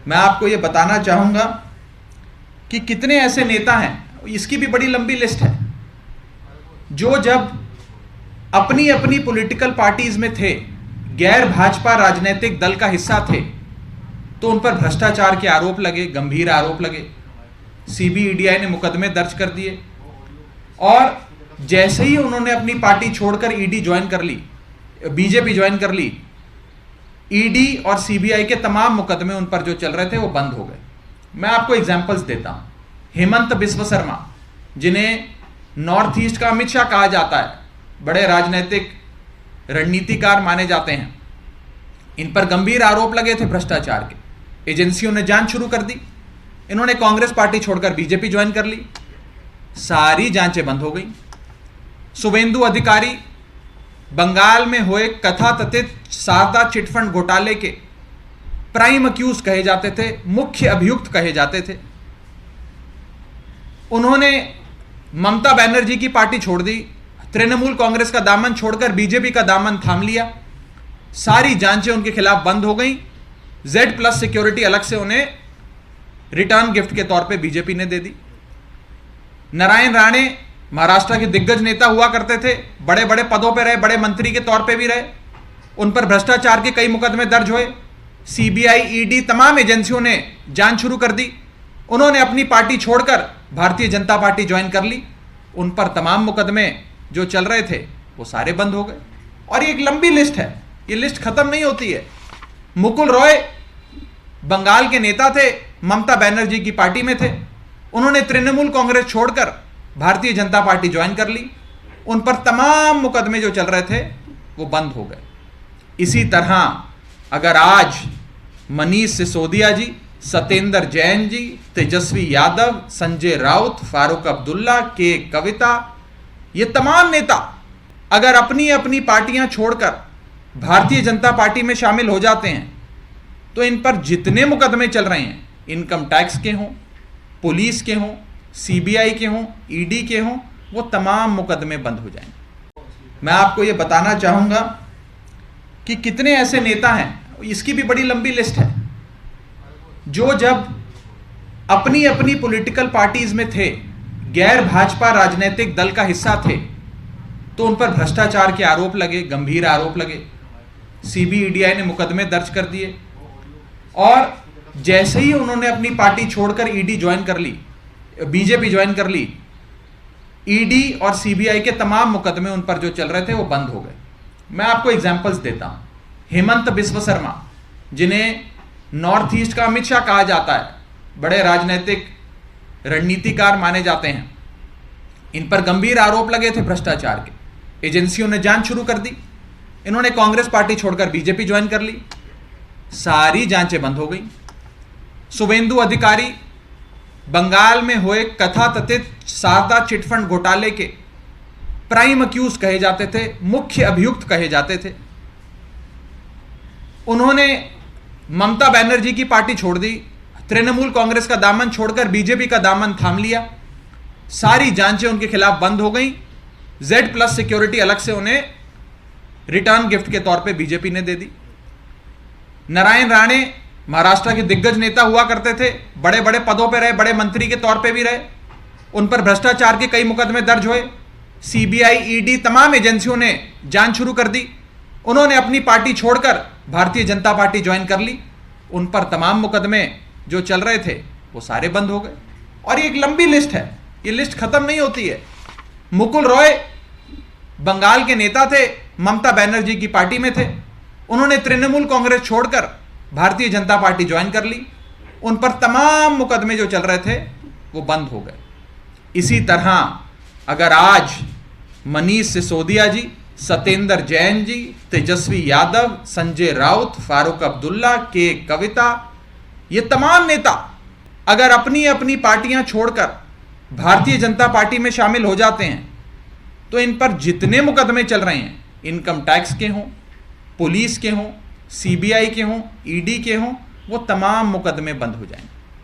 मैं आपको ये बताना चाहूंगा कि कितने ऐसे नेता हैं, इसकी भी बड़ी लंबी लिस्ट है, जो जब अपनी अपनी पॉलिटिकल पार्टीज में थे, गैर भाजपा राजनीतिक दल का हिस्सा थे, तो उन पर भ्रष्टाचार के आरोप लगे, गंभीर आरोप लगे, सीबीईडीआई ने मुकदमे दर्ज कर दिए, और जैसे ही उन्होंने अपनी पार्टी छोड़कर ईडी ज्वाइन कर ली, बीजेपी ज्वाइन कर ली, ईडी और सीबीआई के तमाम मुकदमे उन पर जो चल रहे थे वो बंद हो गए। मैं आपको एग्जांपल्स देता हूं। हेमंत बिस्व शर्मा, जिन्हें नॉर्थ ईस्ट का अमित शाह कहा जाता है, बड़े राजनीतिक रणनीतिकार माने जाते हैं, इन पर गंभीर आरोप लगे थे भ्रष्टाचार के। एजेंसियों ने जांच शुरू कर दी। इन्होंने कांग्रेस पार्टी छोड़कर बीजेपी ज्वाइन कर ली, सारी जांचें बंद हो गई। शुभेंदु अधिकारी बंगाल में हुए कथाकथित शारदा चिटफंड घोटाले के प्राइम अक्यूज कहे जाते थे, मुख्य अभियुक्त कहे जाते थे। उन्होंने ममता बनर्जी की पार्टी छोड़ दी, तृणमूल कांग्रेस का दामन छोड़कर बीजेपी का दामन थाम लिया, सारी जांचें उनके खिलाफ बंद हो गई। Z+ सिक्योरिटी अलग से उन्हें रिटर्न गिफ्ट के तौर पे बीजेपी ने दे दी। नारायण राणे महाराष्ट्र के दिग्गज नेता हुआ करते थे, बड़े बड़े पदों पे रहे, बड़े मंत्री के तौर पे भी रहे, उन पर भ्रष्टाचार के कई मुकदमे दर्ज हुए। सीबीआई, ईडी, तमाम एजेंसियों ने जांच शुरू कर दी। उन्होंने अपनी पार्टी छोड़कर भारतीय जनता पार्टी ज्वाइन कर ली, उन पर तमाम मुकदमे जो चल रहे थे वो सारे बंद हो गए। और ये एक लंबी लिस्ट है, ये लिस्ट खत्म नहीं होती है। मुकुल रॉय बंगाल के नेता थे, ममता बनर्जी की पार्टी में थे, उन्होंने तृणमूल कांग्रेस छोड़कर भारतीय जनता पार्टी ज्वाइन कर ली, उन पर तमाम मुकदमे जो चल रहे थे वो बंद हो गए। इसी तरह अगर आज मनीष सिसोदिया जी, सत्येंद्र जैन जी, तेजस्वी यादव, संजय राउत, फारूक अब्दुल्ला, के कविता, ये तमाम नेता अगर अपनी अपनी पार्टियां छोड़कर भारतीय जनता पार्टी में शामिल हो जाते हैं, तो इन पर जितने मुकदमे चल रहे हैं, इनकम टैक्स के हों, पुलिस के हों, सीबीआई के हों, ईडी के हों, वो तमाम मुकदमे बंद हो जाएंगे। मैं आपको ये बताना चाहूंगा कि कितने ऐसे नेता हैं, इसकी भी बड़ी लंबी लिस्ट है, जो जब अपनी अपनी पॉलिटिकल पार्टीज में थे, गैर भाजपा राजनीतिक दल का हिस्सा थे, तो उन पर भ्रष्टाचार के आरोप लगे, गंभीर आरोप लगे, सीबीईडीआई ने मुकदमे दर्ज कर दिए, और जैसे ही उन्होंने अपनी पार्टी छोड़कर ईडी ज्वाइन कर ली, बीजेपी ज्वाइन कर ली, ईडी और सीबीआई के तमाम मुकदमे उन पर जो चल रहे थे वो बंद हो गए। मैं आपको एग्जांपल्स देता हूं। हेमंत बिस्व शर्मा, जिन्हें नॉर्थ ईस्ट का अमित शाह कहा जाता है, बड़े राजनीतिक रणनीतिकार माने जाते हैं, इन पर गंभीर आरोप लगे थे भ्रष्टाचार के। एजेंसियों ने जांच शुरू कर दी। इन्होंने कांग्रेस पार्टी छोड़कर बीजेपी ज्वाइन कर ली, सारी जांचें बंद हो गई। शुभेंदु अधिकारी बंगाल में हुए कथाकथित शारदा चिटफंड घोटाले के प्राइम अक्यूज कहे जाते थे, मुख्य अभियुक्त कहे जाते थे। उन्होंने ममता बनर्जी की पार्टी छोड़ दी, तृणमूल कांग्रेस का दामन छोड़कर बीजेपी का दामन थाम लिया, सारी जांचें उनके खिलाफ बंद हो गई। Z+ सिक्योरिटी अलग से उन्हें रिटर्न गिफ्ट के तौर पे बीजेपी ने दे दी। नारायण राणे महाराष्ट्र के दिग्गज नेता हुआ करते थे, बड़े बड़े पदों पे रहे, बड़े मंत्री के तौर पे भी रहे, उन पर भ्रष्टाचार के कई मुकदमे दर्ज हुए। सीबीआई, ईडी, तमाम एजेंसियों ने जांच शुरू कर दी। उन्होंने अपनी पार्टी छोड़कर भारतीय जनता पार्टी ज्वाइन कर ली, उन पर तमाम मुकदमे जो चल रहे थे वो सारे बंद हो गए। और ये एक लंबी लिस्ट है, ये लिस्ट खत्म नहीं होती है। मुकुल रॉय बंगाल के नेता थे, ममता बनर्जी की पार्टी में थे, उन्होंने तृणमूल कांग्रेस छोड़कर भारतीय जनता पार्टी ज्वाइन कर ली, उन पर तमाम मुकदमे जो चल रहे थे वो बंद हो गए। इसी तरह अगर आज मनीष सिसोदिया जी, सत्येंद्र जैन जी, तेजस्वी यादव, संजय राउत, फारूक अब्दुल्ला, के कविता, ये तमाम नेता अगर अपनी अपनी पार्टियां छोड़कर भारतीय जनता पार्टी में शामिल हो जाते हैं, तो इन पर जितने मुकदमे चल रहे हैं, इनकम टैक्स के हों, पुलिस के हों, सीबीआई के हों, ईडी के हों, वो तमाम मुकदमे बंद हो जाएंगे।